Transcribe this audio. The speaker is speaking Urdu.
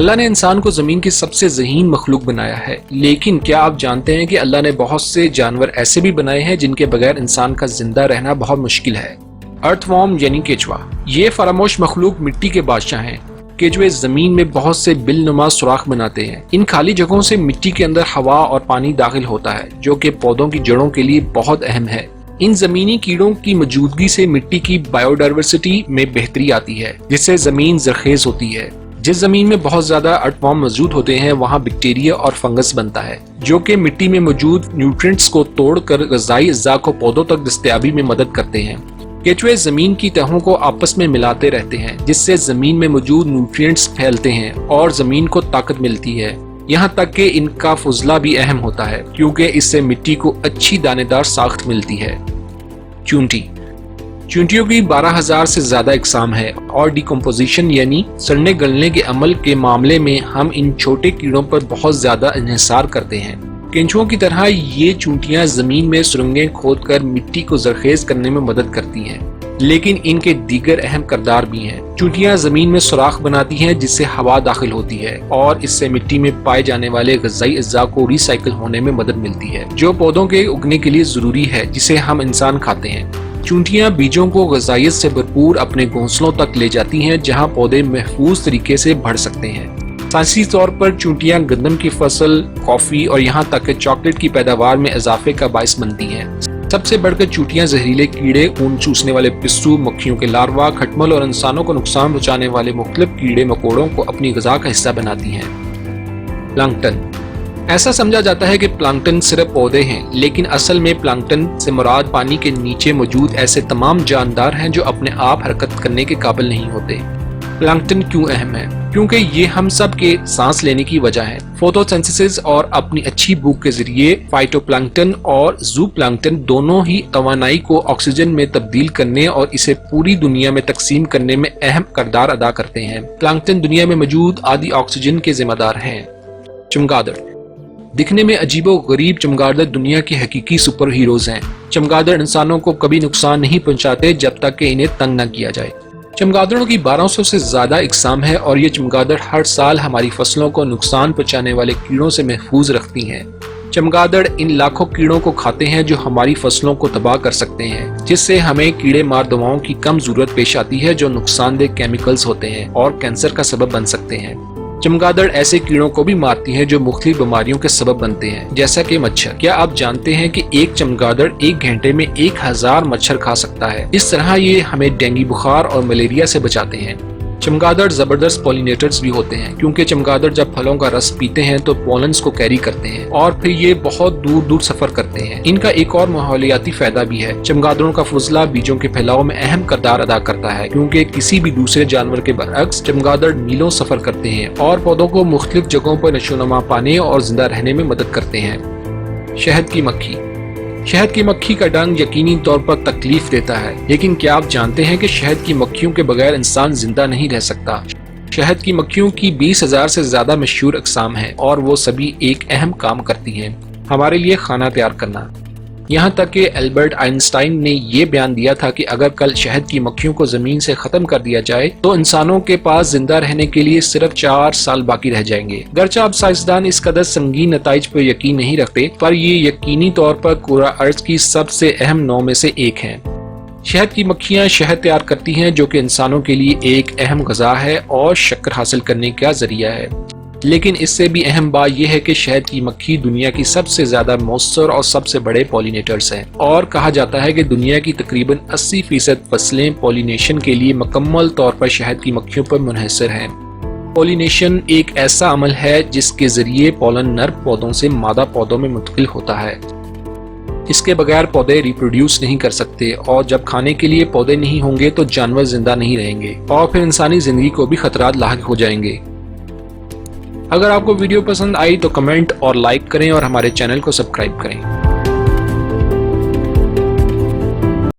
اللہ نے انسان کو زمین کی سب سے ذہین مخلوق بنایا ہے، لیکن کیا آپ جانتے ہیں کہ اللہ نے بہت سے جانور ایسے بھی بنائے ہیں جن کے بغیر انسان کا زندہ رہنا بہت مشکل ہے۔ ارتھ وارم یعنی کیچوا، یہ فراموش مخلوق مٹی کے بادشاہ ہیں۔ کیچوے زمین میں بہت سے بل نما سوراخ بناتے ہیں۔ ان خالی جگہوں سے مٹی کے اندر ہوا اور پانی داخل ہوتا ہے، جو کہ پودوں کی جڑوں کے لیے بہت اہم ہے۔ ان زمینی کیڑوں کی موجودگی سے مٹی کی بائیو ڈائیورسٹی میں بہتری آتی ہے، جس سے زمین زرخیز ہوتی ہے۔ جس زمین میں بہت زیادہ ارتھ وارم موجود ہوتے ہیں وہاں بیکٹیریا اور فنگس بنتا ہے، جو کہ مٹی میں موجود نیوٹرینٹس کو توڑ کر غذائی اجزاء کو پودوں تک دستیابی میں مدد کرتے ہیں۔ کیچوے زمین کی تہوں کو آپس میں ملاتے رہتے ہیں، جس سے زمین میں موجود نیوٹرینٹس پھیلتے ہیں اور زمین کو طاقت ملتی ہے۔ یہاں تک کہ ان کا فضلہ بھی اہم ہوتا ہے، کیونکہ اس سے مٹی کو اچھی دانے دار ساخت ملتی ہے۔ چونٹی، چونٹیوں کی 12,000 سے زیادہ اقسام ہے اور ڈیکمپوزیشن یعنی سڑنے گلنے کے عمل کے معاملے میں ہم ان چھوٹے کیڑوں پر بہت زیادہ انحصار کرتے ہیں۔ کینچوؤں کی طرح یہ چونٹیاں زمین میں سرنگیں کھود کر مٹی کو زرخیز کرنے میں مدد کرتی ہیں، لیکن ان کے دیگر اہم کردار بھی ہیں۔ چونٹیاں زمین میں سوراخ بناتی ہیں جس سے ہوا داخل ہوتی ہے اور اس سے مٹی میں پائے جانے والے غذائی اجزاء کو ری سائیکل ہونے میں مدد ملتی ہے، جو پودوں کے اگنے کے لیے ضروری ہے، جسے ہم انسان کھاتے ہیں۔ چونٹیاں بیجوں کو غذائیت سے بھرپور اپنے گھونسلوں تک لے جاتی ہیں، جہاں پودے محفوظ طریقے سے بڑھ سکتے ہیں۔ سائنسی طور پر چونٹیاں گندم کی فصل، کافی اور یہاں تک کہ چاکلیٹ کی پیداوار میں اضافے کا باعث بنتی ہیں۔ سب سے بڑھ کر چونٹیاں زہریلے کیڑے، خون چوسنے والے پسو، مکھیوں کے لاروا، کھٹمل اور انسانوں کو نقصان پہنچانے والے مختلف کیڑے مکوڑوں کو اپنی غذا کا حصہ بناتی ہیں۔ پلانکٹن، ایسا سمجھا جاتا ہے کہ پلانکٹن صرف پودے ہیں، لیکن اصل میں پلانکٹن سے مراد پانی کے نیچے موجود ایسے تمام جاندار ہیں جو اپنے آپ حرکت کرنے کے قابل نہیں ہوتے۔ پلانکٹن کیوں اہم ہے؟ کیونکہ یہ ہم سب کے سانس لینے کی وجہ ہے۔ فوٹوسینتھسس اور اپنی اچھی بھوک کے ذریعے فائٹو پلانکٹن اور زو پلانکٹن دونوں ہی توانائی کو آکسیجن میں تبدیل کرنے اور اسے پوری دنیا میں تقسیم کرنے میں اہم کردار ادا کرتے ہیں۔ پلانکٹن دنیا میں موجود آدھی آکسیجن کے ذمہ دار ہیں۔ چمگادڑ، دکھنے میں عجیب و غریب چمگادڑ دنیا کے حقیقی سپر ہیروز ہیں۔ چمگادڑ انسانوں کو کبھی نقصان نہیں پہنچاتے جب تک کہ انہیں تنگ نہ کیا جائے۔ چمگادڑوں کی 1200 سے زیادہ اقسام ہیں اور یہ چمگادڑ ہر سال ہماری فصلوں کو نقصان پہنچانے والے کیڑوں سے محفوظ رکھتی ہیں۔ چمگادڑ ان لاکھوں کیڑوں کو کھاتے ہیں جو ہماری فصلوں کو تباہ کر سکتے ہیں، جس سے ہمیں کیڑے مار دواؤں کی کم ضرورت پیش آتی ہے جو نقصان دہ کیمیکلز ہوتے ہیں اور کینسر کا سبب بن سکتے ہیں۔ چمگادڑ ایسے کیڑوں کو بھی مارتی ہیں جو مختلف بیماریوں کے سبب بنتے ہیں، جیسا کہ مچھر۔ کیا آپ جانتے ہیں کہ ایک چمگادڑ ایک گھنٹے میں 1000 مچھر کھا سکتا ہے؟ اس طرح یہ ہمیں ڈینگی بخار اور ملیریا سے بچاتے ہیں۔ چمگادڑ زبردست پولینیٹرز بھی ہوتے ہیں، کیونکہ چمگادڑ جب پھلوں کا رس پیتے ہیں تو پولنز کو کیری کرتے ہیں اور پھر یہ بہت دور دور سفر کرتے ہیں۔ ان کا ایک اور ماحولیاتی فائدہ بھی ہے۔ چمگادڑوں کا فضلہ بیجوں کے پھیلاؤ میں اہم کردار ادا کرتا ہے، کیونکہ کسی بھی دوسرے جانور کے برعکس چمگادڑ میلوں سفر کرتے ہیں اور پودوں کو مختلف جگہوں پر نشوونما پانے اور زندہ رہنے میں مدد کرتے ہیں۔ شہد کی مکھی، شہد کی مکھی کا ڈنگ یقینی طور پر تکلیف دیتا ہے، لیکن کیا آپ جانتے ہیں کہ شہد کی مکھیوں کے بغیر انسان زندہ نہیں رہ سکتا؟ شہد کی مکھیوں کی 20,000 سے زیادہ مشہور اقسام ہیں اور وہ سبھی ایک اہم کام کرتی ہیں، ہمارے لیے کھانا تیار کرنا۔ یہاں تک کہ البرٹ آئنسٹائن نے یہ بیان دیا تھا کہ اگر کل شہد کی مکھیوں کو زمین سے ختم کر دیا جائے تو انسانوں کے پاس زندہ رہنے کے لیے صرف 4 سال باقی رہ جائیں گے۔ گرچہ اب سائنسدان اس قدر سنگین نتائج پر یقین نہیں رکھتے، پر یہ یقینی طور پر کرہ ارض کی سب سے اہم نوع میں سے ایک ہے۔ شہد کی مکھیاں شہد تیار کرتی ہیں جو کہ انسانوں کے لیے ایک اہم غذا ہے اور شکر حاصل کرنے کا ذریعہ ہے۔ لیکن اس سے بھی اہم بات یہ ہے کہ شہد کی مکھی دنیا کی سب سے زیادہ مؤثر اور سب سے بڑے پولینیٹرز ہیں، اور کہا جاتا ہے کہ دنیا کی تقریباً 80% فصلیں پولینیشن کے لیے مکمل طور پر شہد کی مکھیوں پر منحصر ہیں۔ پولینیشن ایک ایسا عمل ہے جس کے ذریعے پولن نر پودوں سے مادہ پودوں میں منتقل ہوتا ہے۔ اس کے بغیر پودے ریپروڈیوس نہیں کر سکتے، اور جب کھانے کے لیے پودے نہیں ہوں گے تو جانور زندہ نہیں رہیں گے اور پھر انسانی زندگی کو بھی خطرات لاحق ہو جائیں گے۔ اگر آپ کو ویڈیو پسند آئی تو کمنٹ اور لائک کریں اور ہمارے چینل کو سبسکرائب کریں۔